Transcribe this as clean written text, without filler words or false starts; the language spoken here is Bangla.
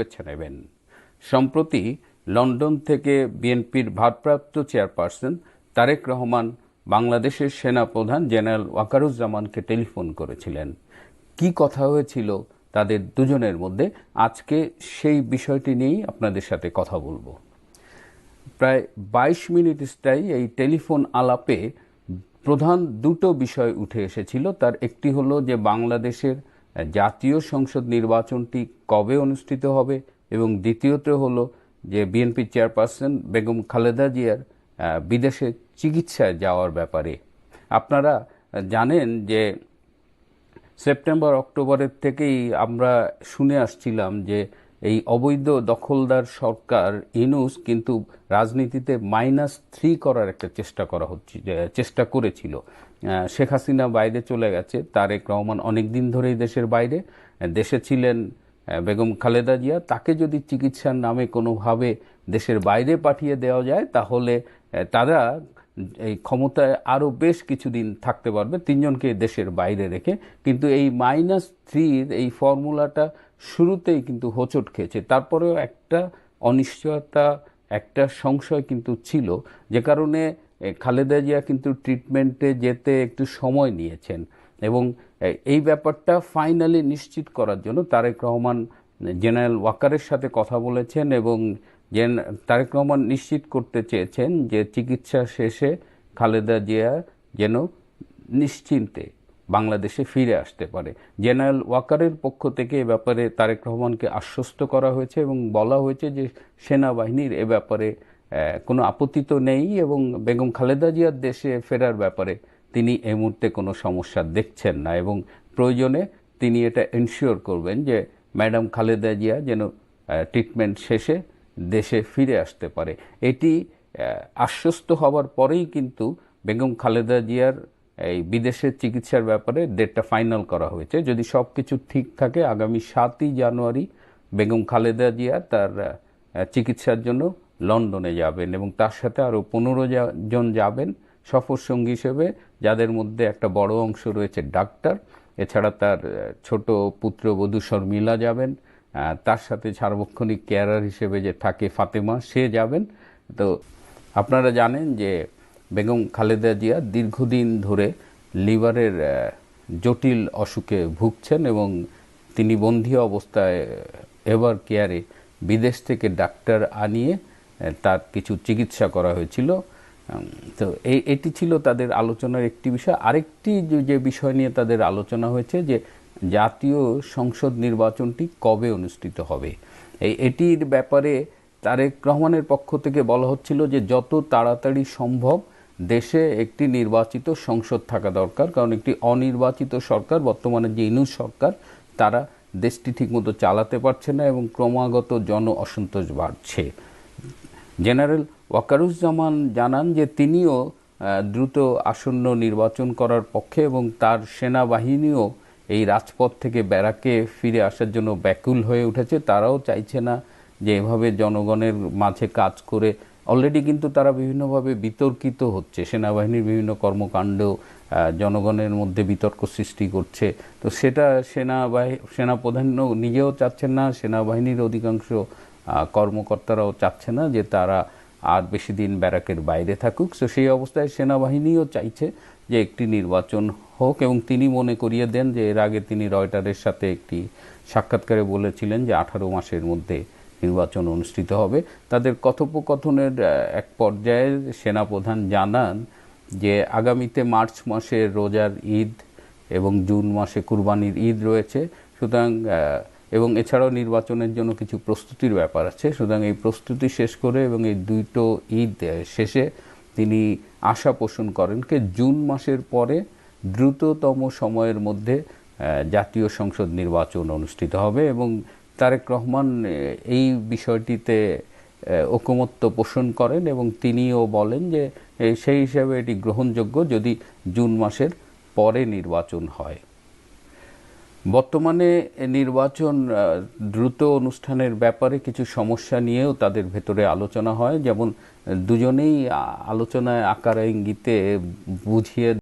বেছে নেবেন। সম্প্রতি লন্ডন থেকে বিএনপির ভারপ্রাপ্ত চেয়ারপারসন তারেক রহমান বাংলাদেশের সেনাপ্রধান জেনারেল ওয়াকারুজ্জামানকে টেলিফোন করেছিলেন। কি কথা হয়েছিল তাদের দুজনের মধ্যে, আজকে সেই বিষয়টি নিয়েই আপনাদের সাথে কথা বলবো। প্রায় 22 মিনিট স্থায়ী এই টেলিফোন আলাপে প্রধান দুটো বিষয় উঠে এসেছিল। তার একটি হলো যে বাংলাদেশের জাতীয় সংসদ নির্বাচনটি কবে অনুষ্ঠিত হবে, এবং দ্বিতীয়ত হলো যে বিএনপি চেয়ারপারসন বেগম খালেদা জিয়ার বিদেশে চিকিৎসায় যাওয়ার ব্যাপারে। আপনারা জানেন যে সেপ্টেম্বর অক্টোবরের থেকেই আমরা শুনে আসছিলাম যে এই অবৈধ দখলদার সরকার ইউনূস কিন্তু রাজনীতিতে -3 করার একটা চেষ্টা করেছিল। শেখ হাসিনা বাইরে চলে গেছে, তারেক রহমান অনেক দিন ধরেই দেশের বাইরে, দেশে ছিলেন বেগম খালেদা জিয়া। তাকে যদি চিকিৎসার নামে কোনোভাবে দেশের বাইরে পাঠিয়ে দেওয়া যায় তাহলে তারা এই ক্ষমতায় আরও বেশ কিছুদিন থাকতে পারবে, তিনজনকে দেশের বাইরে রেখে। কিন্তু এই -3 এই ফর্মুলাটা শুরুতেই কিন্তু হোঁচট খেয়েছে। তারপরেও একটা অনিশ্চয়তা, একটা সংশয় কিন্তু ছিল, যে কারণে খালেদা জিয়া কিন্তু ট্রিটমেন্টে যেতে একটু সময় নিয়েছেন। এবং এই ব্যাপারটা ফাইনালি নিশ্চিত করার জন্য তারেক রহমান জেনারেল ওয়াকারের সাথে কথা বলেছেন, এবং তারেক রহমান নিশ্চিত করতে চেয়েছেন যে চিকিৎসা শেষে খালেদা জিয়া যেন নিশ্চিন্তে বাংলাদেশে ফিরে আসতে পারে। জেনারেল ওয়াকারের পক্ষ থেকে এ ব্যাপারে তারেক রহমানকে আশ্বস্ত করা হয়েছে এবং বলা হয়েছে যে সেনাবাহিনীর এ ব্যাপারে কোনো আপত্তি তো নেই, এবং বেগম খালেদা জিয়ার দেশে ফেরার ব্যাপারে তিনি এই মুহূর্তে কোনো সমস্যা দেখছেন না, এবং প্রয়োজনে তিনি এটা এনশিওর করবেন যে ম্যাডাম খালেদা জিয়া যেন ট্রিটমেন্ট শেষে দেশে ফিরে আসতে পারে। এটি আশ্বস্ত হওয়ার পরেই কিন্তু বেগম খালেদা জিয়ার এই বিদেশের চিকিৎসার ব্যাপারে ডেটটা ফাইনাল করা হয়েছে। যদি সব কিছু ঠিক থাকে আগামী 7ই জানুয়ারি বেগম খালেদা জিয়া তার চিকিৎসার জন্য লন্ডনে যাবেন, এবং তার সাথে আরও 15 জন যাবেন সফর সঙ্গী হিসেবে, যাদের মধ্যে একটা বড় অংশ রয়েছে ডাক্তার। এছাড়া তার ছোট পুত্রবধূ শর্মিলা যাবেন, তার সাথে সার্বক্ষণিক কেয়ারার হিসেবে যে থাকে ফাতেমা, সে যাবেন। তো আপনারা জানেন যে বেগম খালেদা জিয়া দীর্ঘদিন ধরে লিভারের জটিল অসুখে ভুগছেন, এবং তিনি বন্দি অবস্থায় এভার কেয়ারে বিদেশ থেকে ডাক্তার আনিয়ে তার কিছু চিকিৎসা করা হয়েছিল। তো এটি ছিল তাদের আলোচনার একটি বিষয়। আরেকটি যে বিষয় নিয়ে তাদের আলোচনা হয়েছে যে জাতীয় সংসদ নির্বাচনটি কবে অনুষ্ঠিত হবে। এটির ব্যাপারে তারেক রহমানের পক্ষ থেকে বলা হচ্ছিল যে যত তাড়াতাড়ি সম্ভব দেশে একটি নির্বাচিত সংসদ থাকা দরকার, কারণ একটি অনির্বাচিত সরকার, বর্তমানে যে ইউনূস সরকার, তারা দেশটি ঠিকমতো চালাতে পারছে না এবং ক্রমাগত জন অসন্তোষ বাড়ছে। জেনারেল ওয়াকারুজ্জামান জানান যে তিনিও দ্রুত আসন্ন নির্বাচন করার পক্ষে, এবং তার সেনাবাহিনীও এই রাজপথ থেকে ব্যারাকে ফিরে আসার জন্য ব্যাকুল হয়ে উঠেছে। তারাও চাইছে না যে এভাবে জনগণের মাঝে কাজ করে। অলরেডি কিন্তু তারা বিভিন্নভাবে বিতর্কিত হচ্ছে, সেনাবাহিনীর বিভিন্ন কর্মকাণ্ড জনগণের মধ্যে বিতর্ক সৃষ্টি করছে। তো সেটা সেনাপ্রধান নিজেও চাচ্ছেন না, সেনাবাহিনীর অধিকাংশ কর্মকর্তারাও চাচ্ছে না যে তারা আর বেশি দিন ব্যারাকের বাইরে থাকুক। তো সেই অবস্থায় সেনাবাহিনীও চাইছে যে একটি নির্বাচন হোক, এবং তিনি মনে করিয়ে দেন যে এর আগে তিনি রয়টারের সাথে একটি সাক্ষাৎকারে বলেছিলেন যে 18 মাসের মধ্যে নির্বাচন অনুষ্ঠিত হবে। তাদের কথোপকথনের এক পর্যায়ে সেনাপ্রধান জানান যে আগামীতে মার্চ মাসে রোজার ঈদ এবং জুন মাসে কুরবানির ঈদ রয়েছে, সুতরাং এবং এছাড়াও নির্বাচনের জন্য কিছু প্রস্তুতির ব্যাপার আছে। সুতরাং এই প্রস্তুতি শেষ করে এবং এই দুটো ঈদ শেষে তিনি আশা পোষণ করেন যে জুন মাসের পরে দ্রুততম সময়ের মধ্যে জাতীয় সংসদ নির্বাচন অনুষ্ঠিত হবে, এবং তারেক রহমান এই বিষয়টিতে ঐকমত্য পোষণ করেন, এবং তিনিও বলেন যে সেই হিসাবে এটি গ্রহণযোগ্য যদি জুন মাসের পরে নির্বাচন হয়। বর্তমানে নির্বাচন দ্রুত অনুষ্ঠানের ব্যাপারে কিছু সমস্যা নিয়েও তাদের ভেতরে আলোচনা হয়, যেমন দুজনেই আলোচনায় আকার ইঙ্গিতে বুঝিয়ে